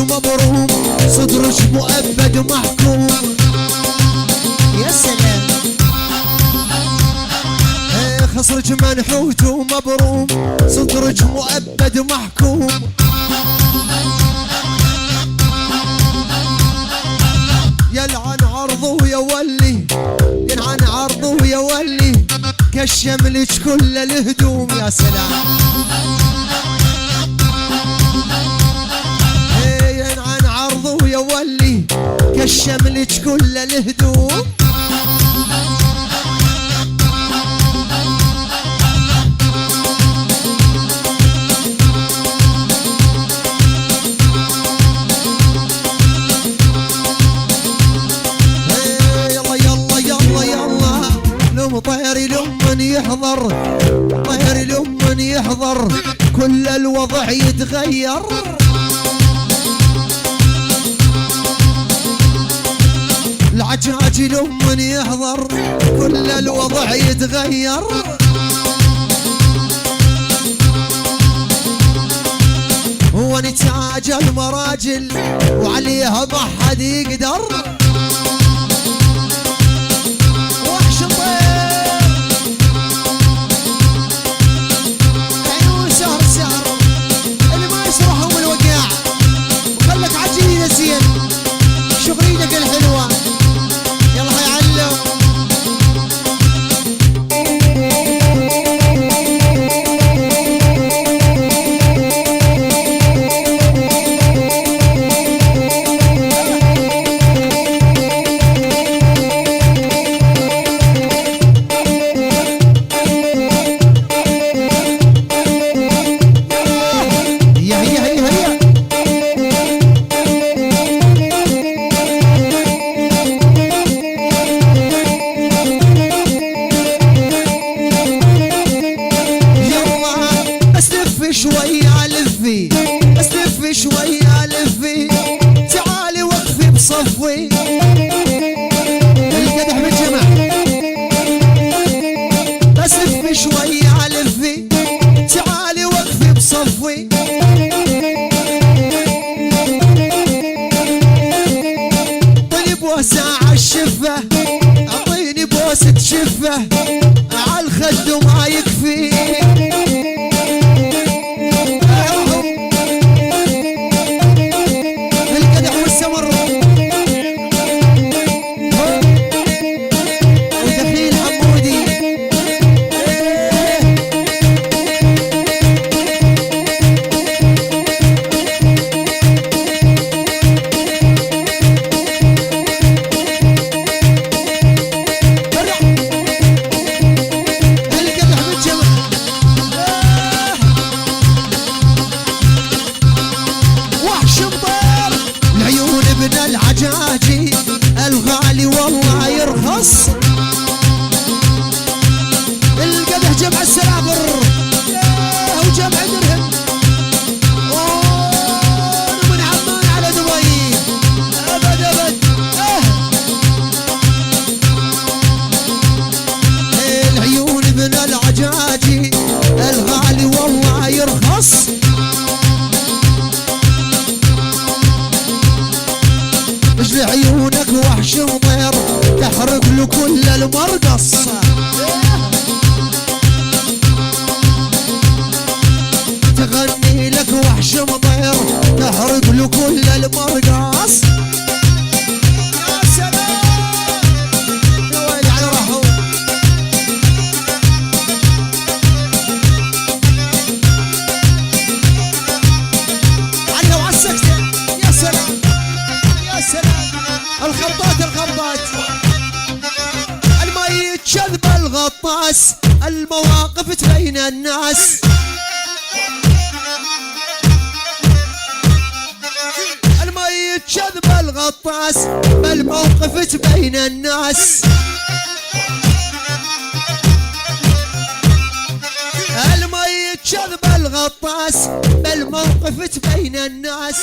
ومبروم، صدرك مؤبد ومحكوم. يا سلام. خصرك منحوت ومبروم، صدرك مؤبد ومحكوم. يلعن عرضه يا ولي، يلعن عرضه يا ولي، كشملك كل الهدوم. يا سلام. يلعن عرضه يا ولي، كشملك كل الهدوم. طيري لمن يحضر، طيري لمن يحضر، كل الوضع يتغير. العجاج لمن يحضر، كل الوضع يتغير. هو نتاج المراجل وعليها ما حد يقدر. شغلينك الحلوة يلا هيعلم. شوية لفي، اسلفي شوية لفي، تعالي وقفي بصفي. القدح بالجمع. اسلفي شوية لفي، تعالي وقفي بصفي. طيب وساعة الشفة، اعطيني بوسة شفة، عالخد وما يكفي. العجاجي الغالي والله يرخص. القدح جمع السلابر وجمع درهم، ومن عمان على دبي ابد ابد. العيون من العجاجي الغالي والله يرخص. عيونك وحش وطير تحرق له كل المرقص. تغني لك وحش وطير تحرق له كل المرقص. يا سلام يا ويلي على راحو. عليها وعلى السكتة. يا سلام يا سلام. الخبطات الخبطات، الما يتشذب الغطاس، المواقف تبين الناس. الما يتشذب الغطاس، الموقف تبين الناس. الما يتشذب الغطاس، الموقف تبين الناس.